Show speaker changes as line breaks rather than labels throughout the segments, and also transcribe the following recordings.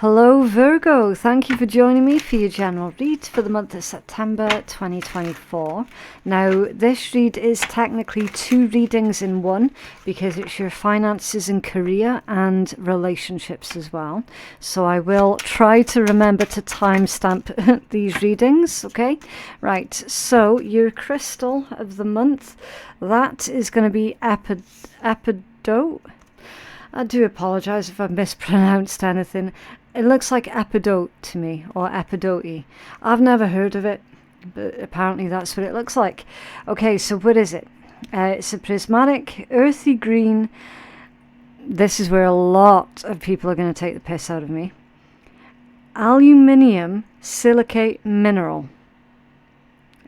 Hello Virgo, thank you for joining me for your general read for the month of September 2024. Now this read is technically two readings in one because it's your finances and career and relationships as well. So I will try to remember to timestamp these readings, okay? Right, so your crystal of the month, that is going to be Epidote. I do apologise if I've mispronounced anything. It looks like epidote to me, or epidote. I've never heard of it, but apparently that's what it looks like. Okay, so what is it? It's a prismatic, earthy green. This is where a lot of people are going to take the piss out of me. Aluminium silicate mineral.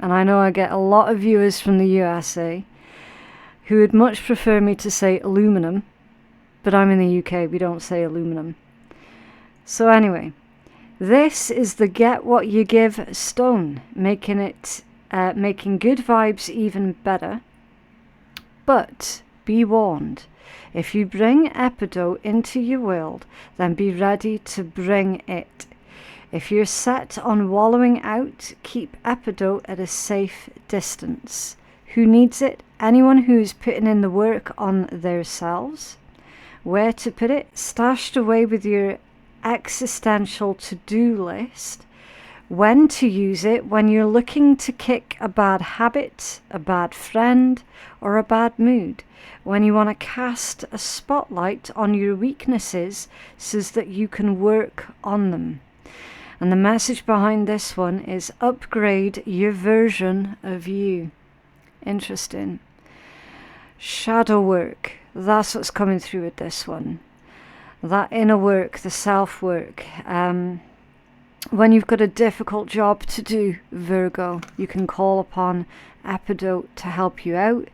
And I know I get a lot of viewers from the USA who would much prefer me to say aluminum, but I'm in the UK, we don't say aluminum. So anyway, this is the get what you give stone, making good vibes even better. But be warned, if you bring Epidote into your world, then be ready to bring it. If you're set on wallowing out, keep Epidote at a safe distance. Who needs it? Anyone who's putting in the work on themselves. Where to put it? Stashed away with your existential to-do list. When to use it? When you're looking to kick a bad habit, a bad friend, or a bad mood. When you want to cast a spotlight on your weaknesses so that you can work on them. And the message behind this one is upgrade your version of you. Interesting. Shadow work. That's what's coming through with this one. That inner work, the self-work. When you've got a difficult job to do, Virgo, you can call upon Epidote to help you out.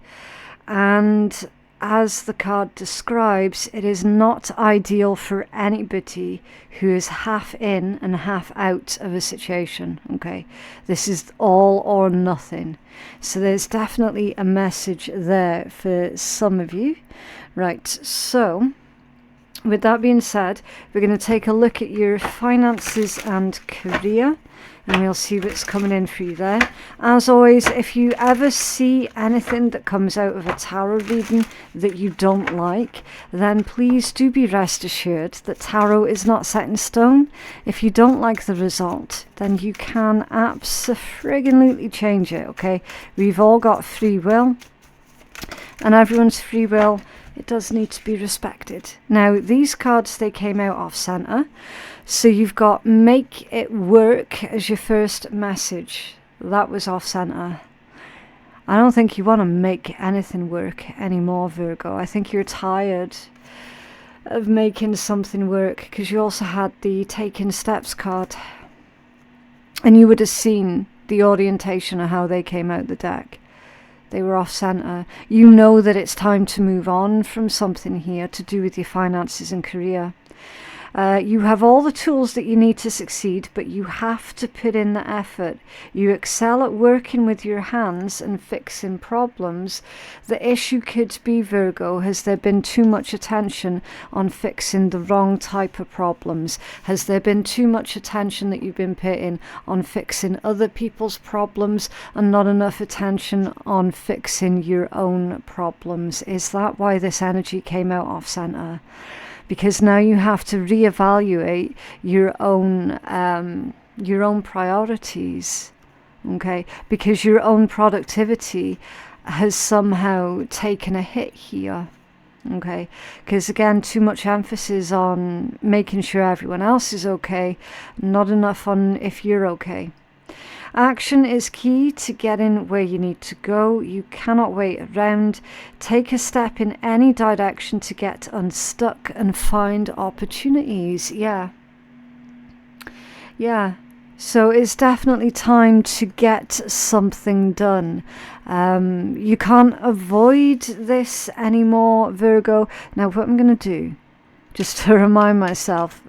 And as the card describes, it is not ideal for anybody who is half in and half out of a situation, okay? This is all or nothing. So there's definitely a message there for some of you. Right, so with that being said, we're going to take a look at your finances and career, and we'll see what's coming in for you there. As always, if you ever see anything that comes out of a tarot reading that you don't like, then please do be rest assured that tarot is not set in stone. If you don't like the result, then you can absolutely change it, okay? We've all got free will, and everyone's free will, it does need to be respected. Now, these cards, they came out off center. So you've got make it work as your first message. That was off center. I don't think you want to make anything work anymore, Virgo. I think you're tired of making something work, because you also had the taking steps card. And you would have seen the orientation of how they came out the deck. They were off center. You know that it's time to move on from something here to do with your finances and career. You have all the tools that you need to succeed, but you have to put in the effort. You excel at working with your hands and fixing problems. The issue could be, Virgo, has there been too much attention on fixing the wrong type of problems? Has there been too much attention that you've been putting on fixing other people's problems and not enough attention on fixing your own problems? Is that why this energy came out off center? Because now you have to reevaluate your own priorities, okay? Because your own productivity has somehow taken a hit here, okay? Because again, too much emphasis on making sure everyone else is okay, not enough on if you're okay. Action is key to getting where you need to go. You cannot wait around. Take a step in any direction to get unstuck and find opportunities. Yeah. So it's definitely time to get something done. You can't avoid this anymore, Virgo. Now, what I'm going to do, just to remind myself,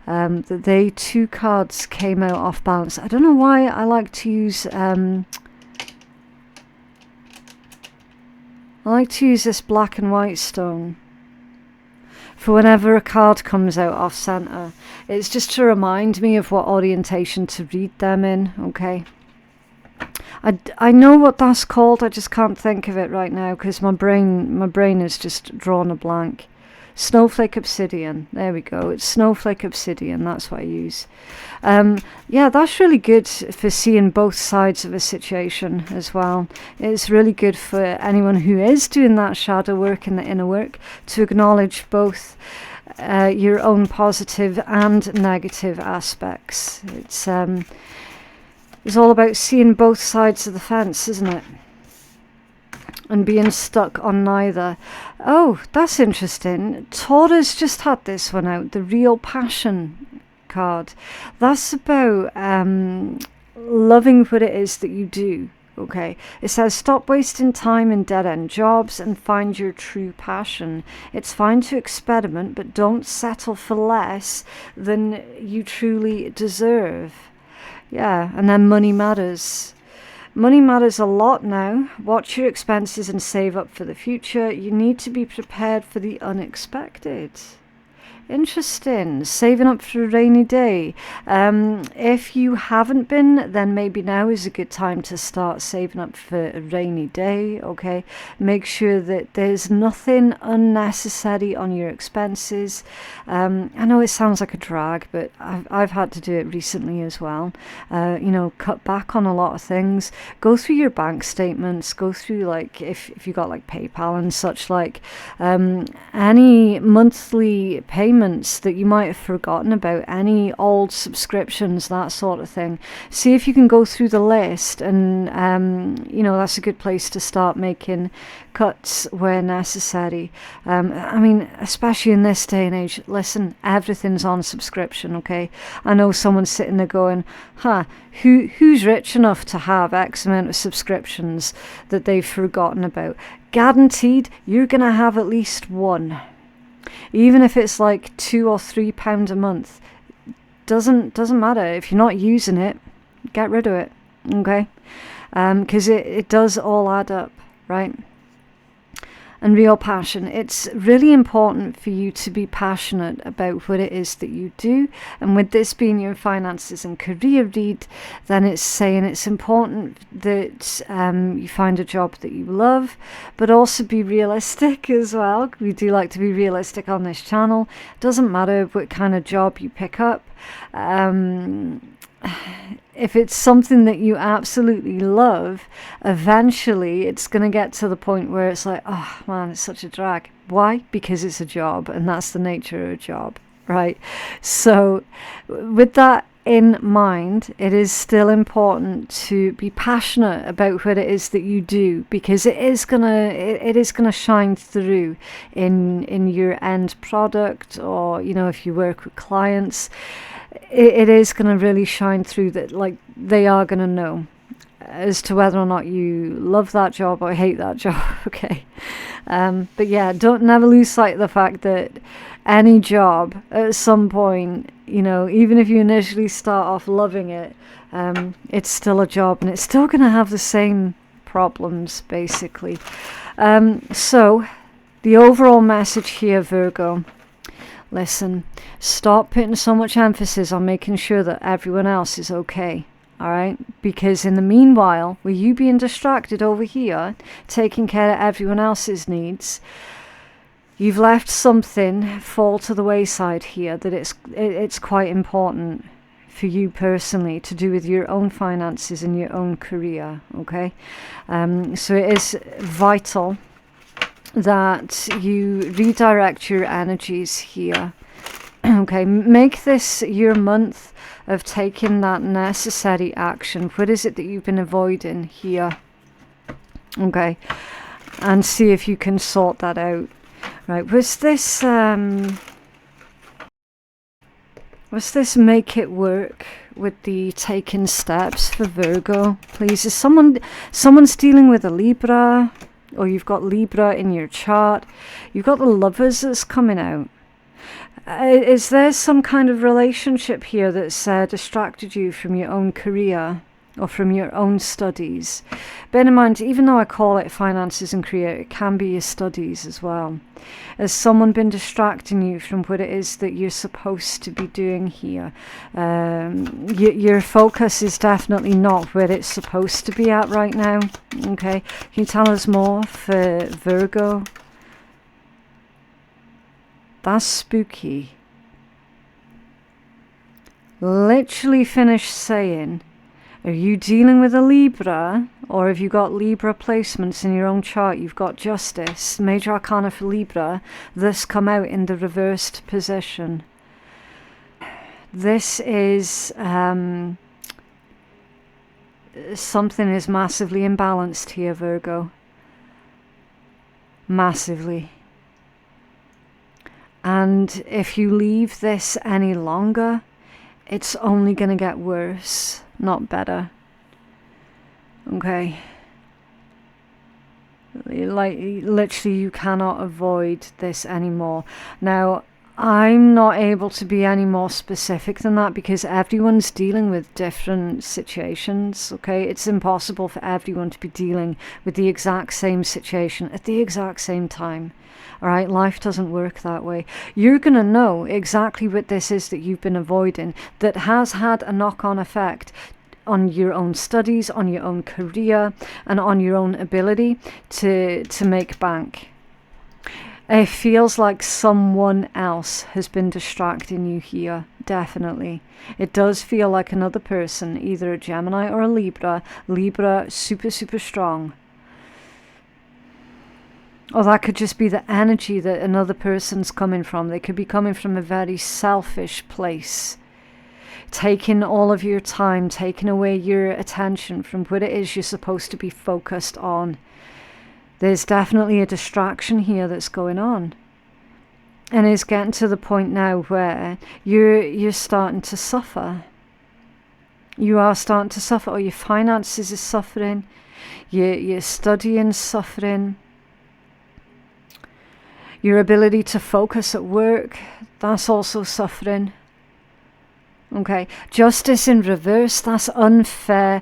that they two cards came out off balance. I don't know why I like to use this black and white stone. for whenever a card comes out off center. It's just to remind me of what orientation to read them in, okay? I know what that's called, I just can't think of it right now because my brain is just drawn a blank. Snowflake Obsidian, there we go, it's Snowflake Obsidian, that's what I use. Yeah, that's really good for seeing both sides of a situation as well. It's really good for anyone who is doing that shadow work and the inner work to acknowledge both your own positive and negative aspects. It's all about seeing both sides of the fence, isn't it? And being stuck on neither. Oh, that's interesting. Taurus just had this one out, the Real Passion card. That's about loving what it is that you do. Okay, it says stop wasting time in dead-end jobs and find your true passion. It's fine to experiment, but don't settle for less than you truly deserve. Yeah, and then money matters. Money matters a lot now. Watch your expenses and save up for the future. You need to be prepared for the unexpected. Interesting. Saving up for a rainy day. If you haven't been, then maybe now is a good time to start saving up for a rainy day, okay? Make sure that there's nothing unnecessary on your expenses. I know it sounds like a drag, but I've had to do it recently as well. You know, cut back on a lot of things. Go through your bank statements. Go through, like, if you got, like, PayPal and such, like, any monthly payments that you might have forgotten about, any old subscriptions, that sort of thing. See if you can go through the list, and you know, that's a good place to start making cuts where necessary. I mean, especially in this day and age, listen, everything's on subscription, okay? I know someone's sitting there going, who's rich enough to have X amount of subscriptions that they've forgotten about? Guaranteed you're gonna have at least one. Even if it's like £2 or £3 a month, doesn't matter. If you're not using it, get rid of it, okay? Because it does all add up, right? And real passion. It's really important for you to be passionate about what it is that you do. And with this being your finances and career read, then it's saying it's important that you find a job that you love, but also be realistic as well. We do like to be realistic on this channel. Doesn't matter what kind of job you pick up. If it's something that you absolutely love, eventually it's going to get to the point where it's like, oh man, it's such a drag. Why? Because it's a job, and that's the nature of a job, right? So with that in mind, it is still important to be passionate about what it is that you do, because it is gonna shine through in your end product, or you know, if you work with clients, it is going to really shine through, that like they are going to know as to whether or not you love that job or hate that job. Okay, but yeah, don't never lose sight of the fact that any job at some point, you know, even if you initially start off loving it, it's still a job, and it's still going to have the same problems basically. So the overall message here, Virgo: listen, stop putting so much emphasis on making sure that everyone else is okay, all right? Because in the meanwhile, with you being distracted over here, taking care of everyone else's needs, you've left something fall to the wayside here that it's quite important for you personally to do with your own finances and your own career, okay? So it is vital that you redirect your energies here. Okay, make this your month of taking that necessary action. What is it that you've been avoiding here? Okay, and see if you can sort that out. Right, was this make it work with the taking steps for Virgo? Please, is someone's dealing with a Libra, or you've got Libra in your chart? You've got the Lovers that's coming out. Is there some kind of relationship here that's distracted you from your own career? or from your own studies. Bear in mind, even though I call it finances and career, it can be your studies as well. Has someone been distracting you from what it is that you're supposed to be doing here? Your focus is definitely not where it's supposed to be at right now. Okay, can you tell us more for Virgo? That's spooky. Literally finished saying, are you dealing with a Libra, or have you got Libra placements in your own chart? You've got Justice, Major Arcana for Libra, this come out in the reversed position. This is something is massively imbalanced here, Virgo. Massively. And if you leave this any longer, it's only going to get worse, not better. Okay. Like, literally, you cannot avoid this anymore. Now, I'm not able to be any more specific than that because everyone's dealing with different situations, okay? It's impossible for everyone to be dealing with the exact same situation at the exact same time. All right, life doesn't work that way. You're going to know exactly what this is that you've been avoiding that has had a knock-on effect on your own studies, on your own career, and on your own ability to make bank. It feels like someone else has been distracting you here, definitely. It does feel like another person, either a Gemini or a Libra. Libra, super, super strong. Or that could just be the energy that another person's coming from. They could be coming from a very selfish place. Taking all of your time, taking away your attention from what it is you're supposed to be focused on. There's definitely a distraction here that's going on. And it's getting to the point now where you're starting to suffer. You are starting to suffer, or your finances is suffering. Your studying suffering. Your ability to focus at work, that's also suffering. Okay, justice in reverse, that's unfair,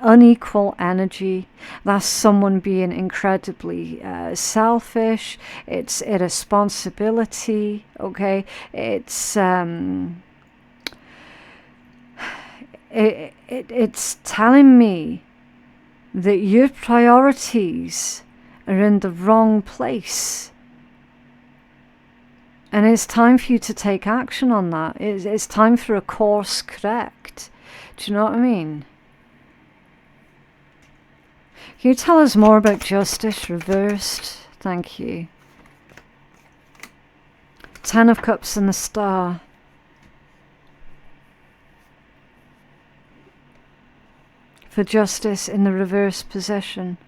unequal energy. That's someone being incredibly selfish. It's irresponsibility, okay? It's it's telling me that your priorities are in the wrong place. And it's time for you to take action on that. It's time for a course correct. Do you know what I mean? Can you tell us more about justice reversed? Thank you. 10 of Cups and the Star. For justice in the reverse position.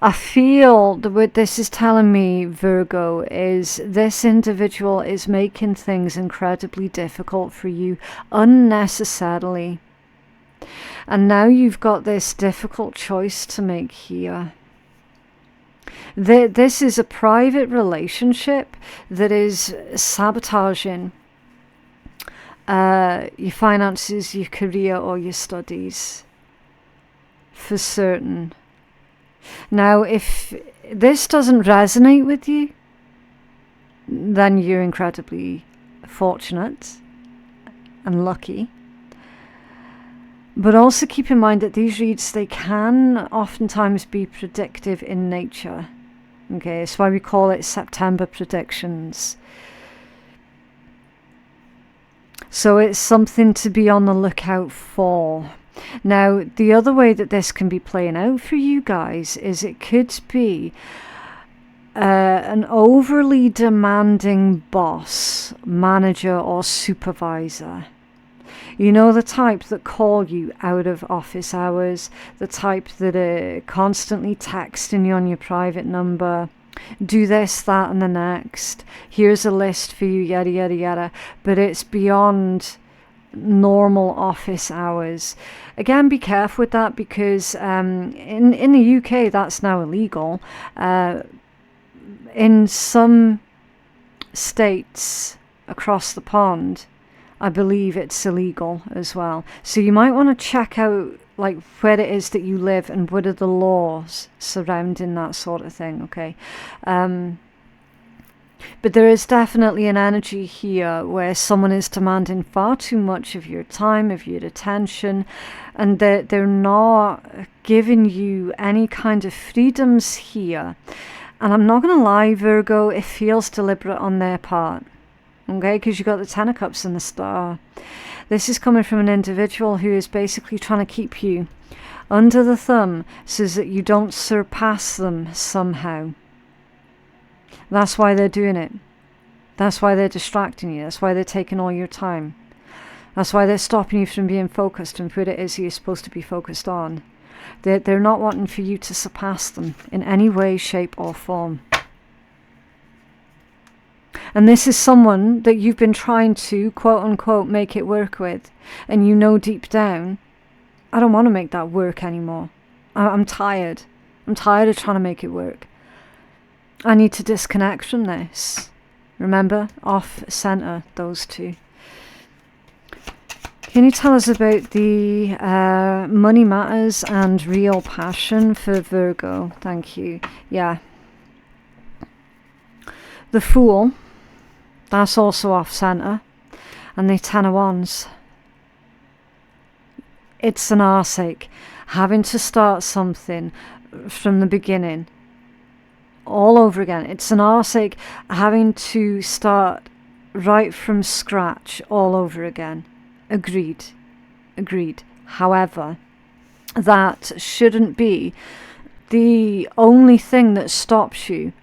I feel that what this is telling me, Virgo, is this individual is making things incredibly difficult for you unnecessarily. And now you've got this difficult choice to make here. This is a private relationship that is sabotaging your finances, your career, or your studies. For certain. Now, if this doesn't resonate with you, then you're incredibly fortunate and lucky. But also keep in mind that these reads, they can oftentimes be predictive in nature. Okay, that's why we call it September predictions. So it's something to be on the lookout for. Now, the other way that this can be playing out for you guys is it could be an overly demanding boss, manager, or supervisor. You know, the type that call you out of office hours, the type that are constantly texting you on your private number. Do this, that, and the next. Here's a list for you, yada, yada, yada. But it's beyond normal office hours. Again, be careful with that because in the UK that's now illegal. In some states across the pond, I believe it's illegal as well. So you might want to check out like where it is that you live and what are the laws surrounding that sort of thing, okay? But there is definitely an energy here where someone is demanding far too much of your time, of your attention, and they're not giving you any kind of freedoms here. And I'm not going to lie, Virgo, it feels deliberate on their part, okay? Because you've got the Ten of Cups and the Star. This is coming from an individual who is basically trying to keep you under the thumb so that you don't surpass them somehow. That's why they're doing it. That's why they're distracting you. That's why they're taking all your time. That's why they're stopping you from being focused on what it is you're supposed to be focused on. They're not wanting for you to surpass them in any way, shape or form. And this is someone that you've been trying to, quote unquote, make it work with. And you know deep down, I don't want to make that work anymore. I'm tired. I'm tired of trying to make it work. I need to disconnect from this. Remember, off center, those two. Can you tell us about the money matters and real passion for Virgo? Thank you. Yeah. The Fool. That's also off center. And the Ten of Wands. It's an arseache. Having to start something from the beginning. All over again. It's an arseache having to start right from scratch all over again. Agreed. Agreed. However, that shouldn't be the only thing that stops you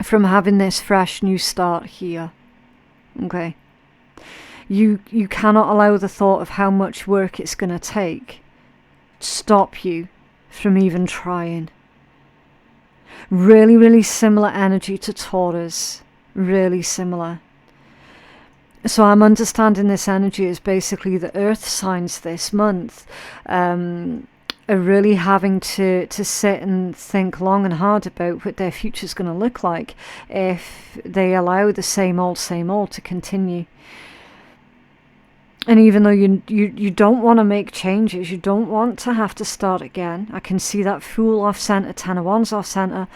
from having this fresh new start here. Okay? You cannot allow the thought of how much work it's going to take stop you from even trying. Really, really similar energy to Taurus. Really similar. So I'm understanding this energy as basically the earth signs this month are really having to sit and think long and hard about what their future's going to look like if they allow the same old to continue. And even though you don't want to make changes, you don't want to have to start again. I can see that Fool off center, Ten of Wands off center,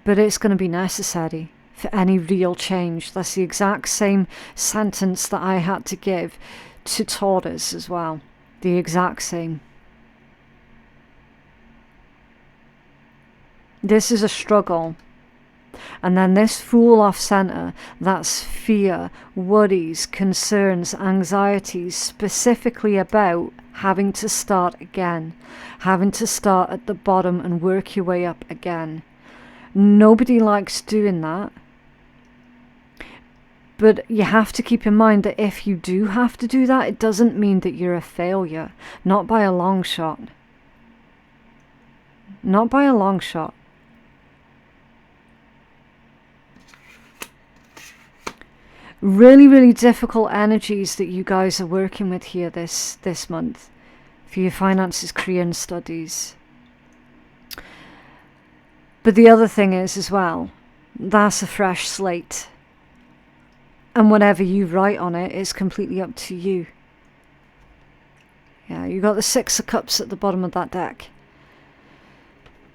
but it's going to be necessary for any real change. That's the exact same sentence that I had to give to Taurus as well. The exact same. This is a struggle. And then this Fool off center, that's fear, worries, concerns, anxieties, specifically about having to start again, having to start at the bottom and work your way up again. Nobody likes doing that. But you have to keep in mind that if you do have to do that, it doesn't mean that you're a failure. Not by a long shot. Not by a long shot. Really, really difficult energies that you guys are working with here this month for your finances, career and studies. But the other thing is as well, that's a fresh slate. And whatever you write on it is completely up to you. Yeah, you got the Six of Cups at the bottom of that deck.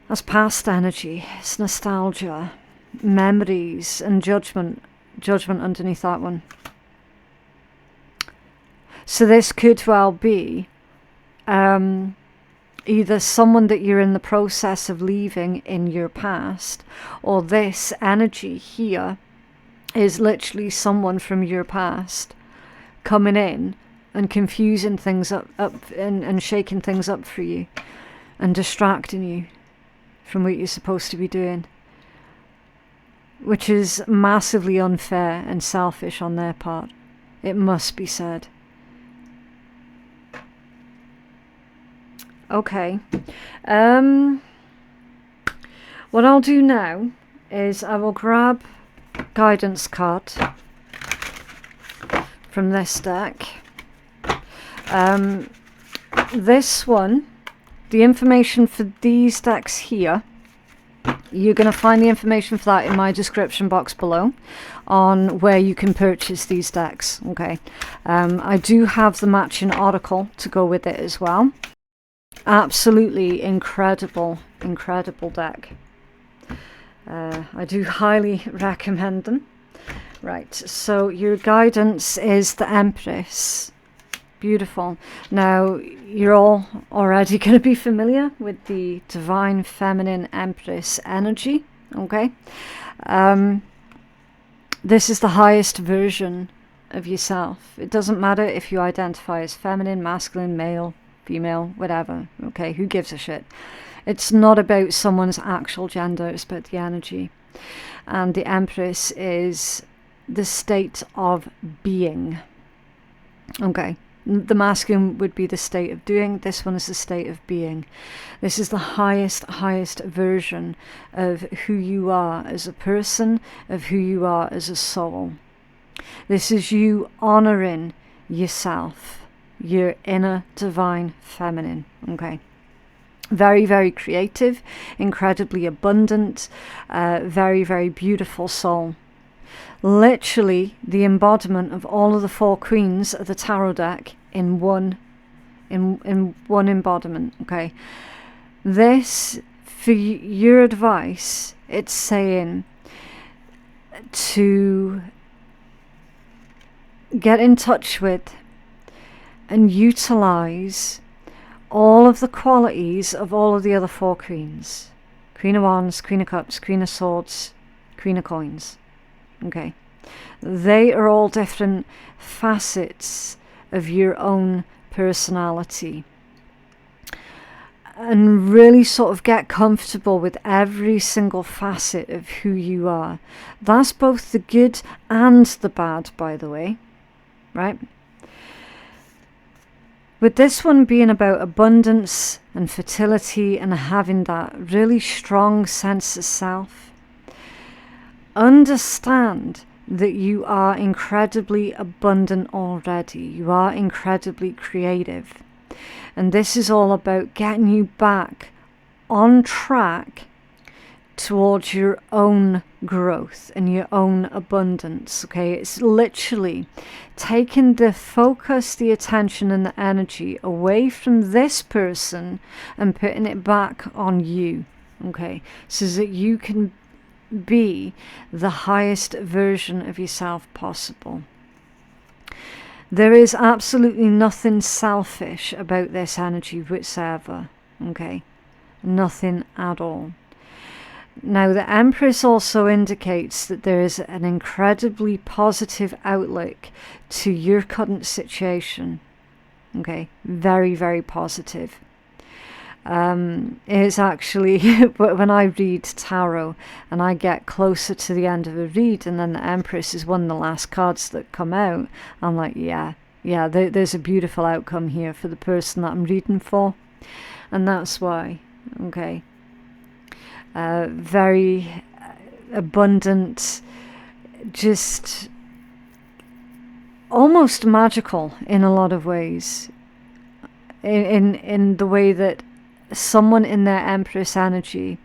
That's past energy. It's nostalgia, memories and judgment. Judgment underneath that one. So this could well be either someone that you're in the process of leaving in your past, or this energy here is literally someone from your past coming in and confusing things up and shaking things up for you and distracting you from what you're supposed to be doing. Which is massively unfair and selfish on their part. It must be said. Okay. What I'll do now is I will grab guidance card from this deck. This one, the information for these decks here You're going to find the information for that in my description box below on where you can purchase these decks. Okay, I do have the matching article to go with it as well. Absolutely incredible deck. I do highly recommend them. Right, so your guidance is the Empress. Beautiful. Now, you're all already going to be familiar with the Divine Feminine Empress energy, okay? This is the highest version of yourself. It doesn't matter if you identify as feminine, masculine, male, female, whatever, okay? Who gives a shit? It's not about someone's actual gender, it's about the energy. And the Empress is the state of being, okay? The masculine would be the state of doing. This one is the state of being. This is the highest version of who you are as a person, of who you are as a soul. This is you honoring yourself, your inner divine feminine. Okay. Very creative, incredibly abundant, very beautiful soul. Literally the embodiment of all of the 4 queens of the tarot deck in one embodiment. Okay, this, for your advice, it's saying to get in touch with and utilize all of the qualities of all of the other 4 queens. Queen of Wands, Queen of Cups, Queen of Swords, Queen of Coins. Okay, they are all different facets of your own personality, and really sort of get comfortable with every single facet of who you are. That's both the good and the bad, by the way, right? With this one being about abundance and fertility and having that really strong sense of self, understand that you are incredibly abundant already. You are incredibly creative. And this is all about getting you back on track towards your own growth and your own abundance. Okay, it's literally taking the focus, the attention and the energy away from this person and putting it back on you. Okay, so that you can be the highest version of yourself possible. There is absolutely nothing selfish about this energy whatsoever. Okay, nothing at all. Now, the Empress also indicates that there is an incredibly positive outlook to your current situation. Okay, very positive. It's actually when I read tarot and I get closer to the end of a read and then the Empress is one of the last cards that come out, I'm like, yeah, there's a beautiful outcome here for the person that I'm reading for. And that's why. Okay, very abundant, just almost magical in a lot of ways, in the way that someone in their Empress energy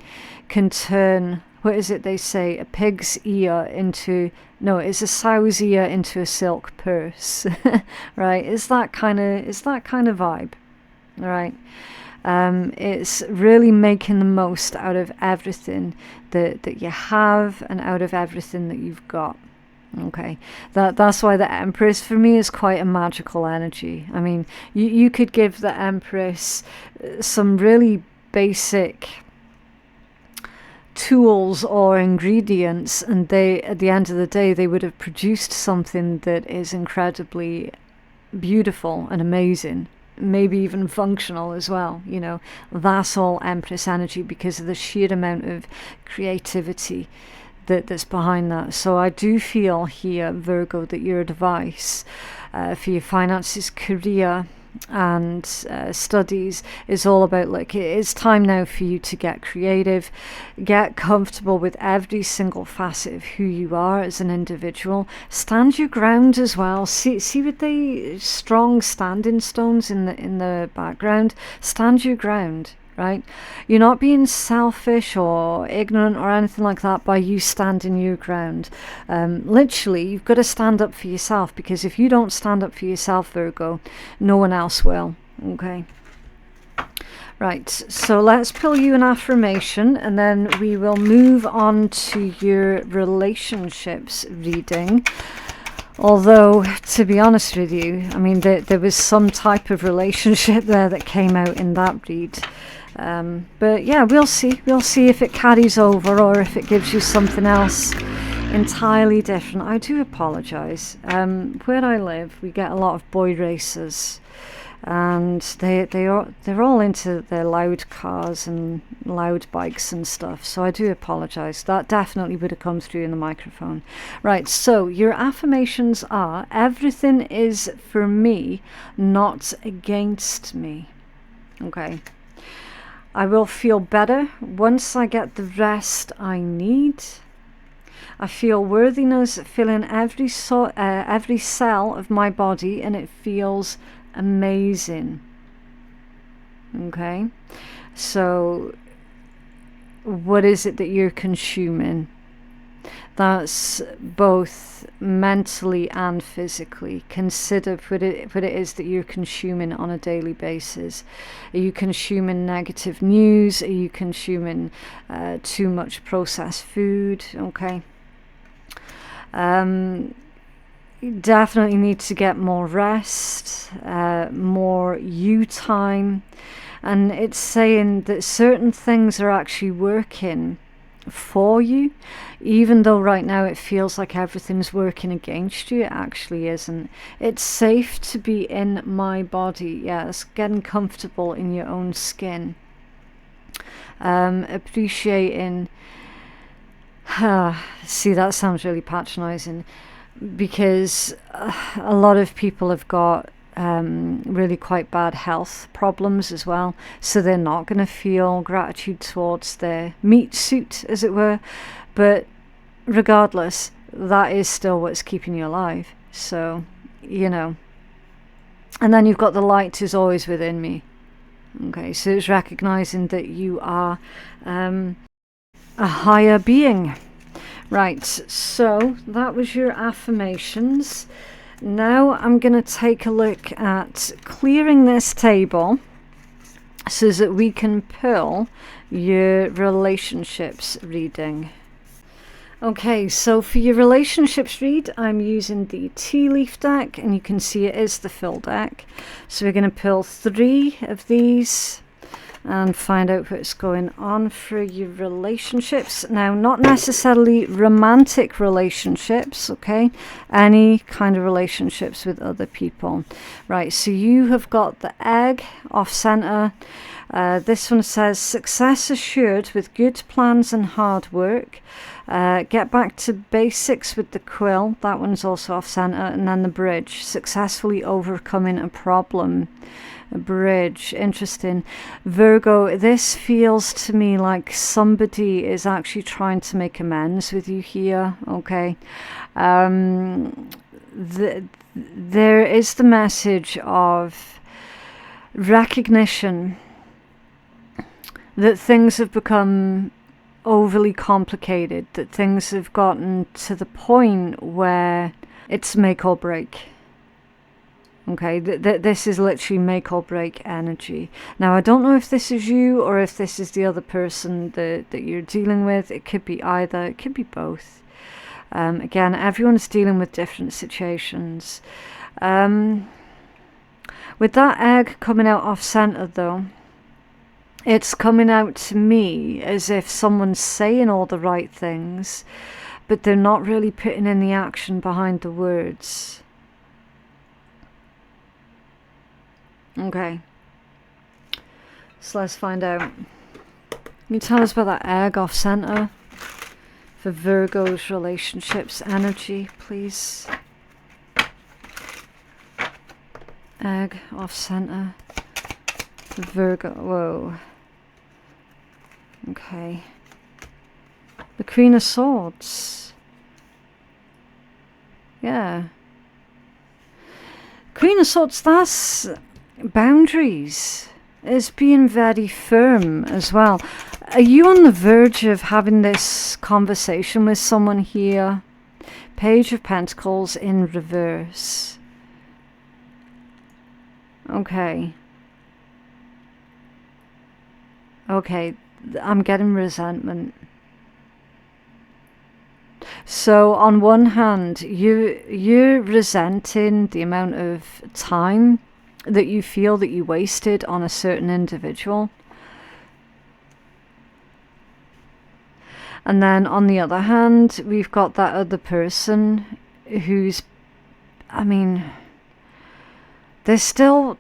can turn, what is it they say, a pig's ear into, no, it's a sow's ear into a silk purse. Right, it's that kind of vibe. All right, it's really making the most out of everything that you have and out of everything that you've got. Okay, that's why the Empress for me is quite a magical energy. I mean, you could give the Empress some really basic tools or ingredients, and they, at the end of the day, they would have produced something that is incredibly beautiful and amazing, maybe even functional as well. You know, that's all Empress energy because of the sheer amount of creativity that's behind that. So I do feel here, Virgo, that your advice for your finances, career and studies is all about, like, it's time now for you to get creative, get comfortable with every single facet of who you are as an individual, stand your ground as well. See with the strong standing stones in the background, stand your ground. right? You're not being selfish or ignorant or anything like that by you standing your ground. Literally, you've got to stand up for yourself, because if you don't stand up for yourself, Virgo, no one else will, okay? Right, so let's pull you an affirmation, and then we will move on to your relationships reading. Although, to be honest with you, I mean, there was some type of relationship there that came out in that read. But yeah, we'll see. We'll see if it carries over or if it gives you something else entirely different. I do apologise. Where I live, we get a lot of boy racers. And they're all into their loud cars and loud bikes and stuff, so I do apologize. That definitely would have come through in the microphone. Right, so your affirmations are: everything is for me, not against me. Okay, I will feel better once I get the rest I need. I feel worthiness filling every cell of my body, and it feels amazing. Okay, so what is it that you're consuming? That's both mentally and physically. Consider what it is that you're consuming on a daily basis. Are you consuming negative news? Are you consuming too much processed food? Okay. You definitely need to get more rest, more you time, and it's saying that certain things are actually working for you, even though right now it feels like everything's working against you. It actually isn't. It's safe to be in my body. Yes, getting comfortable in your own skin, appreciating. See, that sounds really patronizing, because a lot of people have got really quite bad health problems as well, so they're not going to feel gratitude towards their meat suit, as it were. But regardless, that is still what's keeping you alive. So, you know. And then you've got the light is always within me. Okay, so it's recognizing that you are a higher being. Right, so that was your affirmations. Now I'm going to take a look at clearing this table so that we can pull your relationships reading. Okay, so for your relationships read, I'm using the tea leaf deck, and you can see it is the full deck. So we're going to pull 3 of these and find out what's going on for your relationships. Now, not necessarily romantic relationships, okay? Any kind of relationships with other people. Right, so you have got the egg off center. This one says, success assured with good plans and hard work. Get back to basics with the quill. That one's also off center. And then the bridge, successfully overcoming a problem. A bridge, interesting. Virgo, this feels to me like somebody is actually trying to make amends with you here, okay? There is the message of recognition that things have become overly complicated, that things have gotten to the point where it's make or break. Okay, this is literally make or break energy. Now, I don't know if this is you or if this is the other person that you're dealing with. It could be either. It could be both. Again, everyone's dealing with different situations. With that egg coming out off center, though, it's coming out to me as if someone's saying all the right things, but they're not really putting in the action behind the words. Okay, so let's find out. Can you tell us about that egg off center for Virgo's relationships energy, please? Egg off center for Virgo. Whoa. Okay. The Queen of Swords. Yeah. Queen of Swords, that's boundaries. is being very firm as well. Are you on the verge of having this conversation with someone here? Page of Pentacles in reverse. Okay. Okay, I'm getting resentment. So on one hand, you're resenting the amount of time that you feel that you wasted on a certain individual. And then on the other hand, we've got that other person who's, I mean, there's still,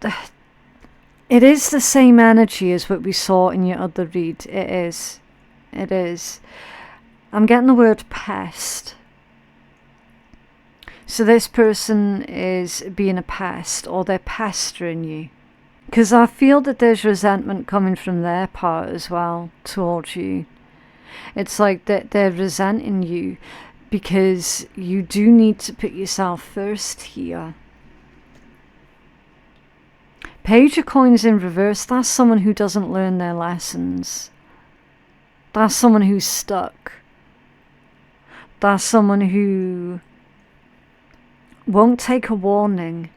it is the same energy as what we saw in your other read. It is. It is. I'm getting the word pest. So this person is being a pest, or they're pestering you. Because I feel that there's resentment coming from their part as well towards you. It's like that they're resenting you because you do need to put yourself first here. Page of Coins in reverse, that's someone who doesn't learn their lessons. That's someone who's stuck. That's someone who won't take a warning.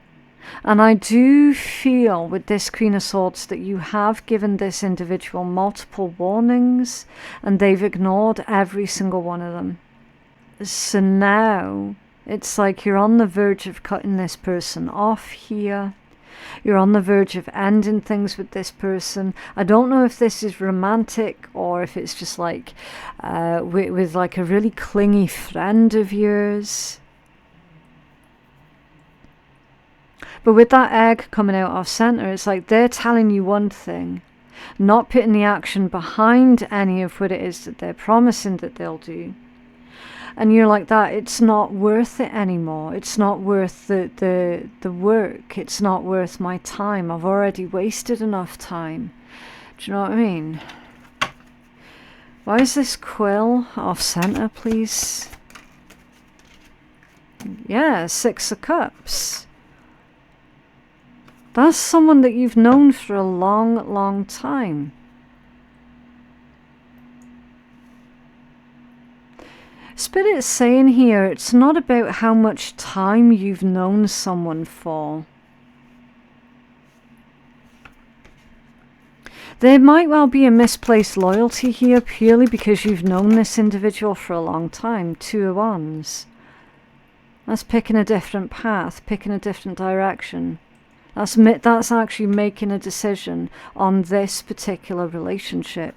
And I do feel with this Queen of Swords that you have given this individual multiple warnings and they've ignored every single one of them. So now it's like you're on the verge of cutting this person off here. You're on the verge of ending things with this person. I don't know if this is romantic or if it's just like with like a really clingy friend of yours. But with that egg coming out off center, it's like they're telling you one thing, not putting the action behind any of what it is that they're promising that they'll do. And you're like that, it's not worth it anymore. It's not worth the work. It's not worth my time. I've already wasted enough time. Do you know what I mean? Why is this quill off center, please? Yeah, 6 of Cups. That's someone that you've known for a long, long time. Spirit's saying here, it's not about how much time you've known someone for. There might well be a misplaced loyalty here purely because you've known this individual for a long time. 2 of Wands. That's picking a different path, picking a different direction. That's actually making a decision on this particular relationship.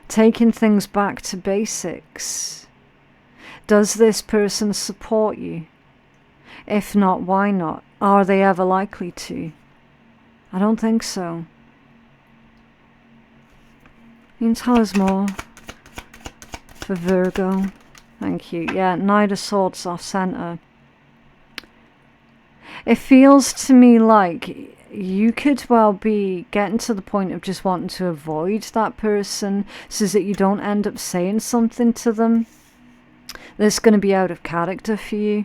Taking things back to basics. Does this person support you? If not, why not? Are they ever likely to? I don't think so. You can tell us more for Virgo. Thank you. Yeah, Knight of Swords off center. It feels to me like you could well be getting to the point of just wanting to avoid that person so that you don't end up saying something to them that's going to be out of character for you.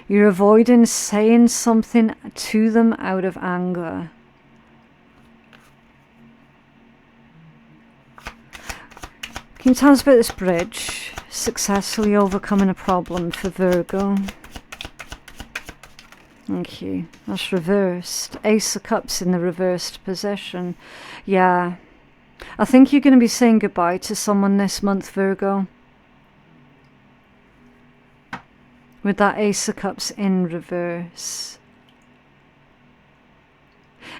You're avoiding saying something to them out of anger. Can you tell us about this bridge? Successfully overcoming a problem for Virgo. Thank you. That's reversed. Ace of Cups in the reversed position. Yeah. I think you're going to be saying goodbye to someone this month, Virgo. With that Ace of Cups in reverse.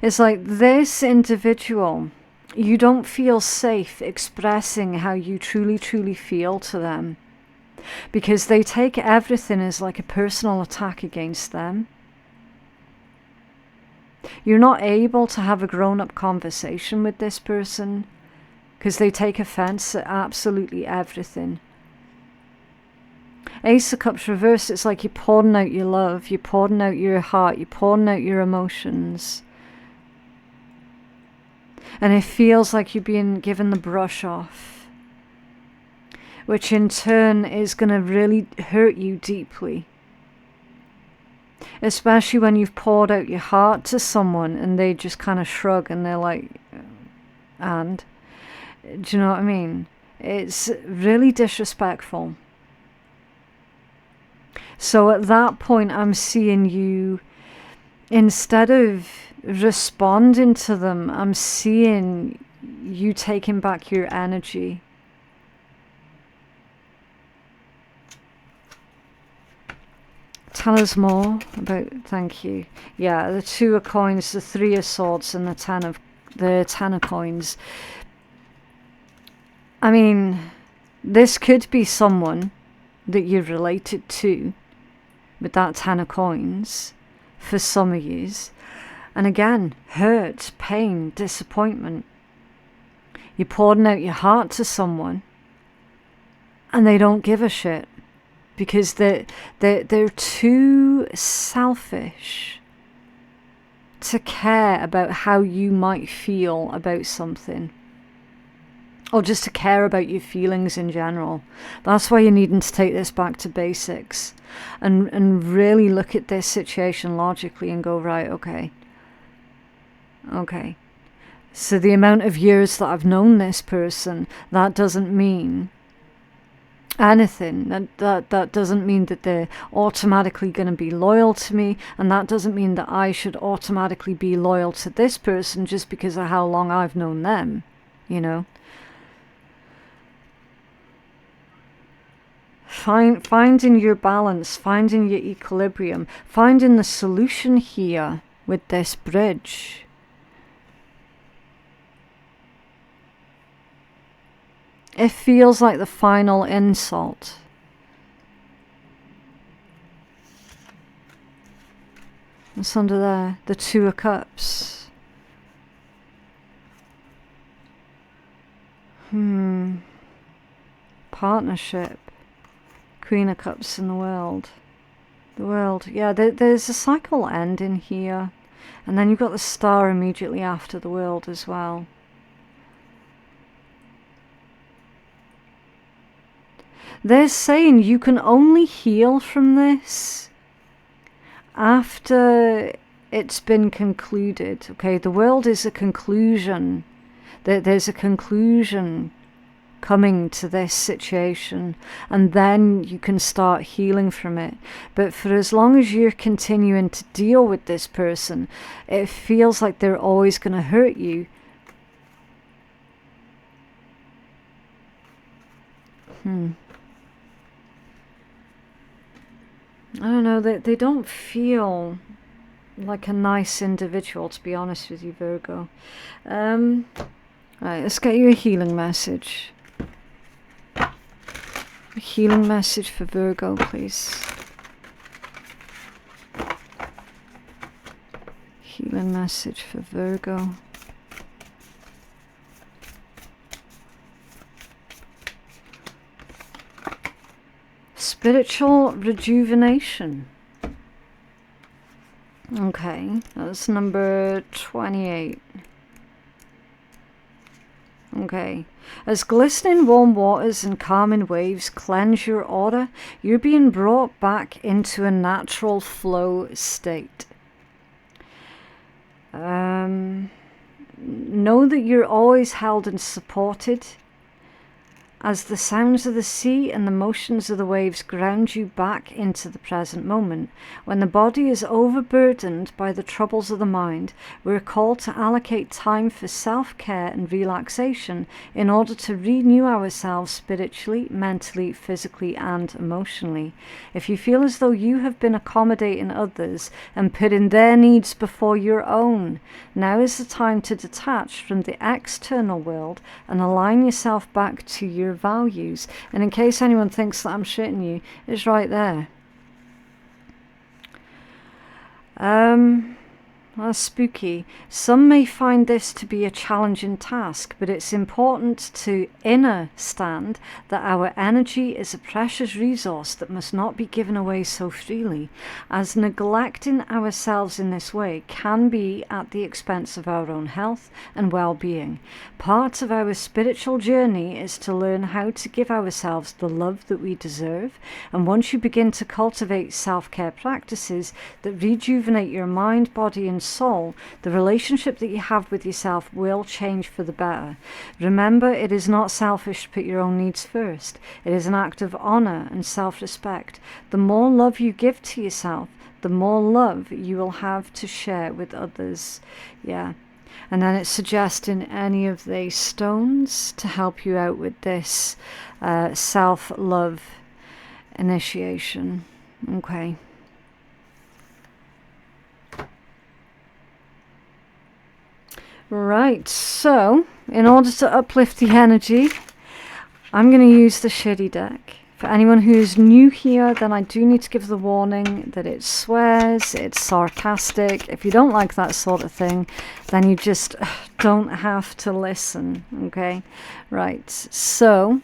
It's like this individual, you don't feel safe expressing how you truly, truly feel to them. Because they take everything as like a personal attack against them. You're not able to have a grown-up conversation with this person because they take offense at absolutely everything. Ace of Cups reversed, it's like you're pouring out your love, you're pouring out your heart, you're pouring out your emotions. And it feels like you're being given the brush off, which in turn is going to really hurt you deeply. Especially when you've poured out your heart to someone and they just kind of shrug and they're like, and, do you know what I mean? It's really disrespectful. So at that point, I'm seeing you, instead of responding to them, I'm seeing you taking back your energy. Tell us more about, thank you. Yeah, the 2 of coins, the 3 of swords, and the 10 of coins. I mean, this could be someone that you're related to with that 10 of coins for some of yous. And again, hurt, pain, disappointment. You're pouring out your heart to someone and they don't give a shit because they're too selfish to care about how you might feel about something, or just to care about your feelings in general. That's why you're needing to take this back to basics and really look at this situation logically and go, right, okay. So the amount of years that I've known this person, that doesn't mean anything. That doesn't mean that they're automatically going to be loyal to me, and that doesn't mean that I should automatically be loyal to this person just because of how long I've known them, you know. Finding your balance, finding your equilibrium, finding the solution here with this bridge. It feels like the final insult. What's under there? The 2 of Cups. Partnership. Queen of Cups in the world. The world. Yeah, there's a cycle ending here. And then you've got the Star immediately after the world as well. They're saying you can only heal from this after it's been concluded. Okay, the world is a conclusion. There's a conclusion coming to this situation, and then you can start healing from it. But for as long as you're continuing to deal with this person, it feels like they're always going to hurt you. I don't know, they don't feel like a nice individual, to be honest with you, Virgo. Right, let's get you a healing message. A healing message for Virgo, please. Healing message for Virgo. Spiritual rejuvenation. Okay, that's number 28. Okay. As glistening warm waters and calming waves cleanse your aura, you're being brought back into a natural flow state. Know that you're always held and supported as the sounds of the sea and the motions of the waves ground you back into the present moment. When the body is overburdened by the troubles of the mind, we're called to allocate time for self-care and relaxation in order to renew ourselves spiritually, mentally, physically, and emotionally. If you feel as though you have been accommodating others and putting their needs before your own, now is the time to detach from the external world and align yourself back to your values. And in case anyone thinks that I'm shitting you, it's right there. That's spooky. Some may find this to be a challenging task, but it's important to understand that our energy is a precious resource that must not be given away so freely, as neglecting ourselves in this way can be at the expense of our own health and well-being. Part of our spiritual journey is to learn how to give ourselves the love that we deserve, and once you begin to cultivate self-care practices that rejuvenate your mind, body, and soul, the relationship that you have with yourself will change for the better. Remember, it is not selfish to put your own needs first. It is an act of honor and self-respect. The more love you give to yourself, the more love you will have to share with others. Yeah. And then it's suggesting any of these stones to help you out with this self-love initiation. Okay. Right, so in order to uplift the energy, I'm going to use the Shitty deck. For anyone who's new here, then I do need to give the warning that it swears, it's sarcastic. If you don't like that sort of thing, then you just don't have to listen, okay? Right, so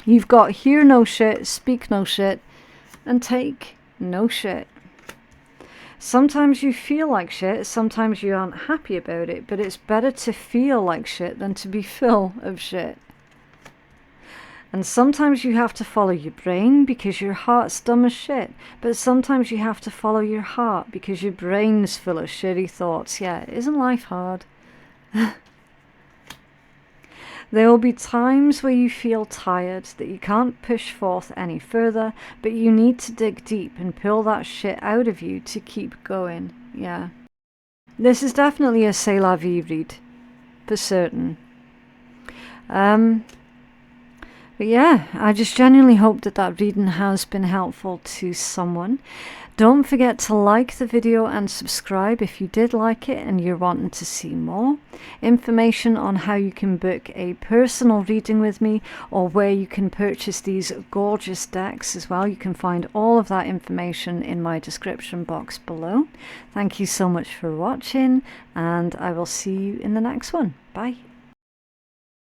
you've got hear no shit, speak no shit, and take no shit. Sometimes you feel like shit, sometimes you aren't happy about it, but it's better to feel like shit than to be full of shit. And sometimes you have to follow your brain because your heart's dumb as shit, but sometimes you have to follow your heart because your brain's full of shitty thoughts. Yeah, isn't life hard? There will be times where you feel tired, that you can't push forth any further, but you need to dig deep and pull that shit out of you to keep going. Yeah. This is definitely a C'est la vie read, for certain. But yeah, I just genuinely hope that that reading has been helpful to someone. Don't forget to like the video and subscribe if you did like it and you're wanting to see more. Information on how you can book a personal reading with me or where you can purchase these gorgeous decks as well. You can find all of that information in my description box below. Thank you so much for watching, and I will see you in the next one. Bye.